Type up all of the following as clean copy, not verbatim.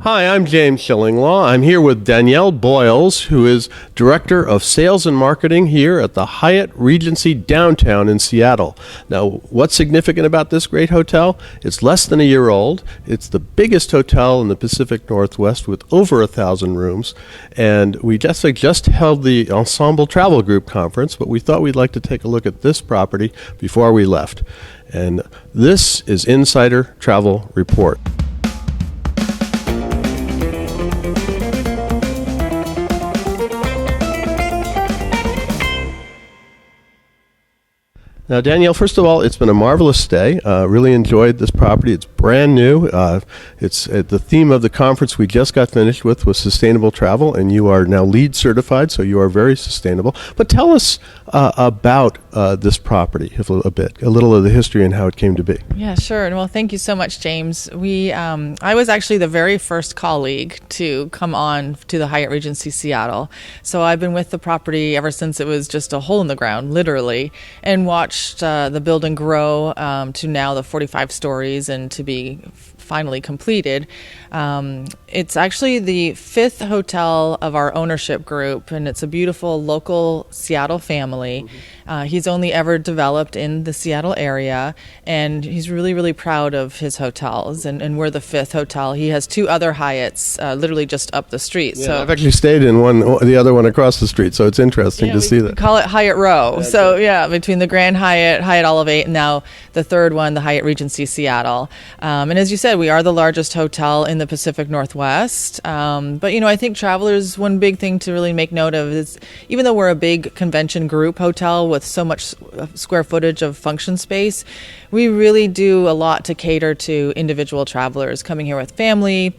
Hi, I'm James Shillinglaw. I'm here with Danielle Boyles, who is Director of Sales and Marketing here at the Hyatt Regency downtown in Seattle. Now, what's significant about this great hotel? It's less than a year old. It's the biggest hotel in the Pacific Northwest with over 1,000 rooms. And we just held the Ensemble Travel Group conference, but we thought we'd like to take a look at this property before we left. And this is Insider Travel Report. Now, Danielle, first of all, it's been a marvelous stay. Really enjoyed this property. It's brand new. It's the theme of the conference we just got finished with was sustainable travel, and you are now LEED certified, so you are very sustainable. But tell us about this property a little of the history and how it came to be. Yeah, sure. Well, thank you so much, James. I was actually the very first colleague to come on to the Hyatt Regency Seattle. So I've been with the property ever since it was just a hole in the ground, literally, and watched the building grow to now the 45 stories and to be finally completed. It's actually the fifth hotel of our ownership group, and it's a beautiful local Seattle family. Mm-hmm. He's only ever developed in the Seattle area, and he's really, really proud of his hotels, and we're the fifth hotel. He has two other Hyatts literally just up the street. Yeah, so I've actually stayed in the other one across the street, so it's interesting to see that. We call it Hyatt Row. Between the Grand Hyatt, Hyatt Elevate, and now the third one, the Hyatt Regency Seattle. And as you said, we are the largest hotel in the Pacific Northwest. But, I think travelers, one big thing to really make note of is even though we're a big convention group hotel with so much square footage of function space, we really do a lot to cater to individual travelers coming here with family,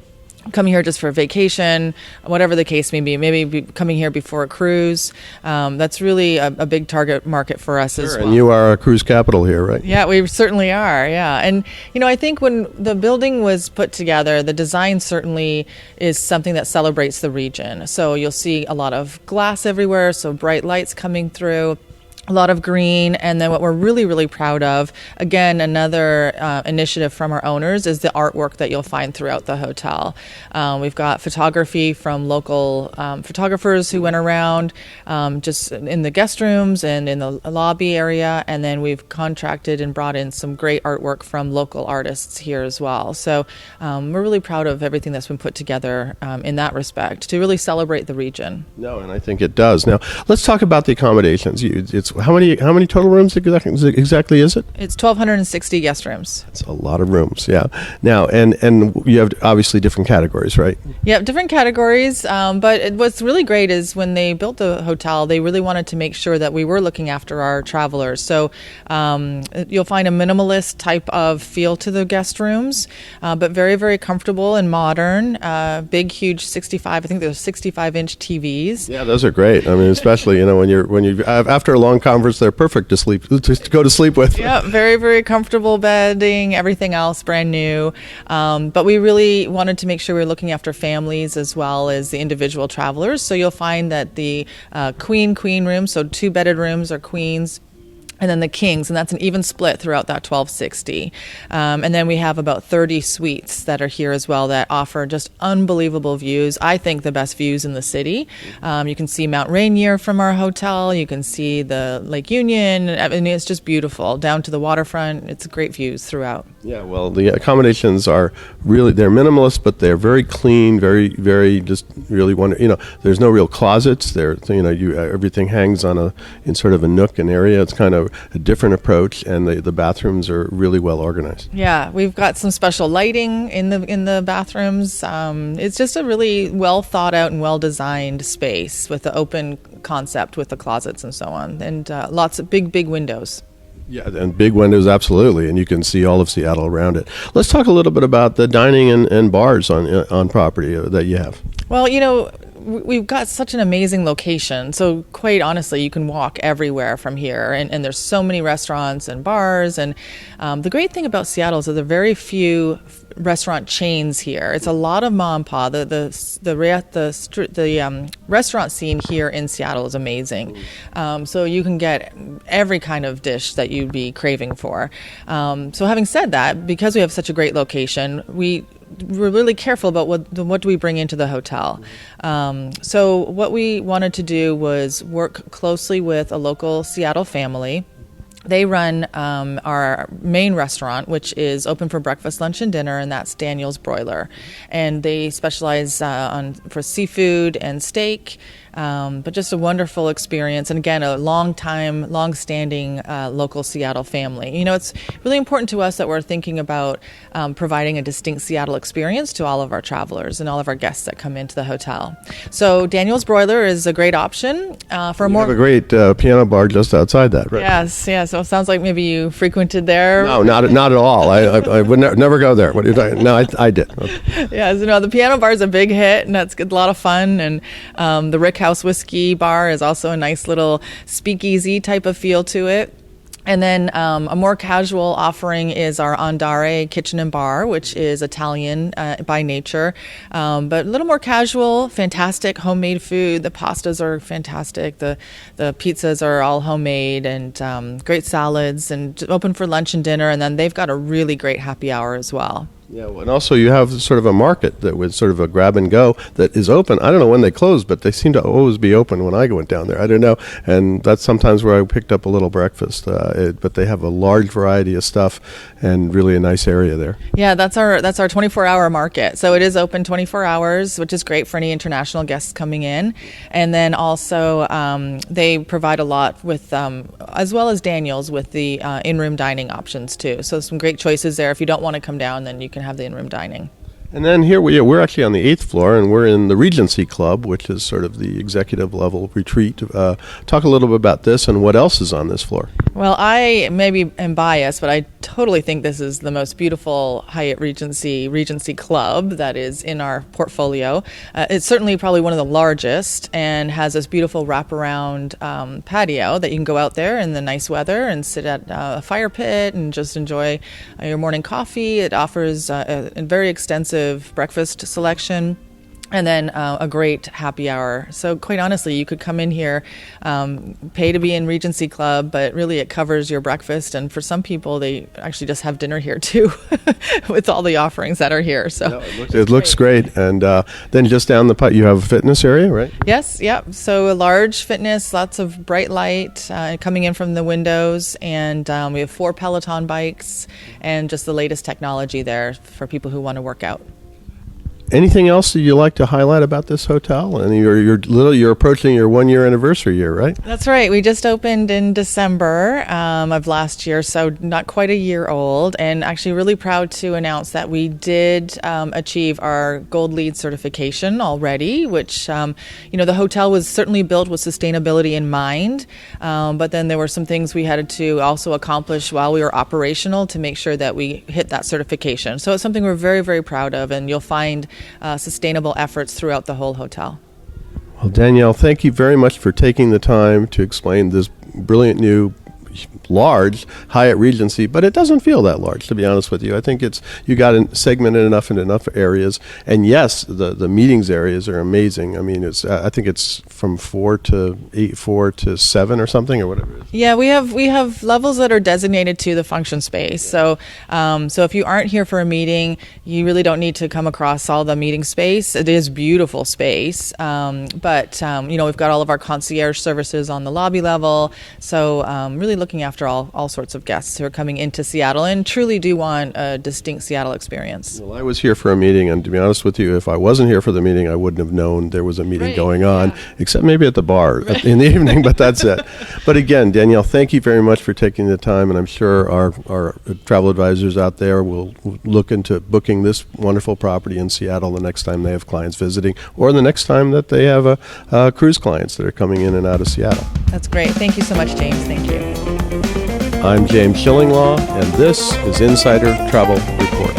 coming here just for a vacation, whatever the case may be, maybe coming here before a cruise. That's really a big target market for us as well. And you are a cruise capital here, right? Yeah, we certainly are, yeah. And, I think when the building was put together, the design certainly is something that celebrates the region. So you'll see a lot of glass everywhere, so bright lights coming through. A lot of green, and then what we're really, really proud of, again, another initiative from our owners is the artwork that you'll find throughout the hotel. We've got photography from local photographers who went around just in the guest rooms and in the lobby area, and then we've contracted and brought in some great artwork from local artists here as well. So we're really proud of everything that's been put together in that respect to really celebrate the region. No, and I think it does. Now, let's talk about the accommodations. It's how many total rooms exactly is it? It's 1,260 guest rooms. It's a lot of rooms, yeah. Now, and you have obviously different categories, right? Yeah, different categories. But what's really great is when they built the hotel, they really wanted to make sure that we were looking after our travelers. So you'll find a minimalist type of feel to the guest rooms, but very, very comfortable and modern. Big, huge 65. I think there's 65-inch TVs. Yeah, those are great. I mean, especially when you after a long conference, they're perfect to go to sleep with. Yeah, very, very comfortable bedding, everything else brand new. But we really wanted to make sure we were looking after families as well as the individual travelers. So you'll find that the queen room, so 2 bedded rooms are queens, and then the kings, and that's an even split throughout that 1,260. And then we have about 30 suites that are here as well that offer just unbelievable views. I think the best views in the city. You can see Mount Rainier from our hotel. You can see the Lake Union. I mean, it's just beautiful. Down to the waterfront. It's great views throughout. Yeah, well, the accommodations are they're minimalist, but they're very clean, very, very just really wonderful. There's no real closets. Everything hangs in sort of a nook and area. It's kind of a different approach, and the bathrooms are really well organized. Yeah, we've got some special lighting in the bathrooms. It's just a really well thought out and well designed space with the open concept with the closets and so on, and lots of big windows. Yeah, and big windows, absolutely, and you can see all of Seattle around it. Let's talk a little bit about the dining and bars on property that you have. Well, we've got such an amazing location. So quite honestly, you can walk everywhere from here. And there's so many restaurants and bars. And the great thing about Seattle is that there are very few restaurant chains here. It's a lot of mom and pop. The restaurant scene here in Seattle is amazing. So you can get every kind of dish that you'd be craving for. So having said that, because we have such a great location, we we're really careful about what do we bring into the hotel. So what we wanted to do was work closely with a local Seattle family. They run our main restaurant, which is open for breakfast, lunch, and dinner, and that's Daniel's Broiler. And they specialize for seafood and steak, but just a wonderful experience. And again, a long-standing local Seattle family. It's really important to us that we're thinking about providing a distinct Seattle experience to all of our travelers and all of our guests that come into the hotel. So Daniel's Broiler is a great option for You have a great piano bar just outside that, right? Yes. So it sounds like maybe you frequented there. No, not at all. I would never go there. What are you talking? No, I did. Okay. Yeah, the piano bar is a big hit, and that's a lot of fun. And the Rick House Whiskey Bar is also a nice little speakeasy type of feel to it. And then a more casual offering is our Andare Kitchen and Bar, which is Italian by nature, but a little more casual, fantastic homemade food. The pastas are fantastic. The pizzas are all homemade, and great salads, and open for lunch and dinner. And then they've got a really great happy hour as well. Yeah, and also you have sort of a market that was sort of a grab and go that is open. I don't know when they close, but they seem to always be open when I went down there. I don't know, and that's sometimes where I picked up a little breakfast. But they have a large variety of stuff and really a nice area there. Yeah, that's our 24-hour market. So it is open 24 hours, which is great for any international guests coming in. And then also they provide a lot with, as well as Daniel's, with the in-room dining options too. So some great choices there. If you don't want to come down, then you can have the in-room dining. And then here we're actually on the 8th floor, and we're in the Regency Club, which is sort of the executive level retreat. Talk a little bit about this and what else is on this floor. Well, I maybe am biased, but I totally think this is the most beautiful Hyatt Regency Club that is in our portfolio. It's certainly probably one of the largest, and has this beautiful wraparound patio that you can go out there in the nice weather and sit at a fire pit and just enjoy your morning coffee. It offers a very extensive breakfast selection, and then a great happy hour. So quite honestly, you could come in here, pay to be in Regency Club, but really it covers your breakfast. And for some people, they actually just have dinner here too, with all the offerings that are here. So no, it looks great. And then just down the pipe, you have a fitness area, right? Yes, yep. So a large fitness, lots of bright light coming in from the windows, and we have 4 Peloton bikes, and just the latest technology there for people who want to work out. Anything else that you like to highlight about this hotel? And you're approaching your 1-year anniversary year, right? That's right. We just opened in December of last year, so not quite a year old. And actually really proud to announce that we did achieve our Gold LEED certification already, which, the hotel was certainly built with sustainability in mind. But then there were some things we had to also accomplish while we were operational to make sure that we hit that certification. So it's something we're very, very proud of, and you'll find sustainable efforts throughout the whole hotel. Well, Danielle, thank you very much for taking the time to explain this brilliant new large Hyatt Regency, but it doesn't feel that large, to be honest with you. I think you got it segmented enough in enough areas, and yes, the meetings areas are amazing. I mean, I think it's from 4 to 7 or something, or whatever it is. Yeah, we have levels that are designated to the function space. So if you aren't here for a meeting, you really don't need to come across all the meeting space. It is beautiful space, but we've got all of our concierge services on the lobby level. So really looking after all sorts of guests who are coming into Seattle and truly do want a distinct Seattle experience. Well, I was here for a meeting, and to be honest with you, if I wasn't here for the meeting, I wouldn't have known there was a meeting going on, except maybe at the bar in the evening, but that's it. But again, Danielle, thank you very much for taking the time, and I'm sure our travel advisors out there will look into booking this wonderful property in Seattle the next time they have clients visiting, or the next time that they have cruise clients that are coming in and out of Seattle. That's great. Thank you so much, James. Thank you. I'm James Schillinglaw, and this is Insider Travel Report.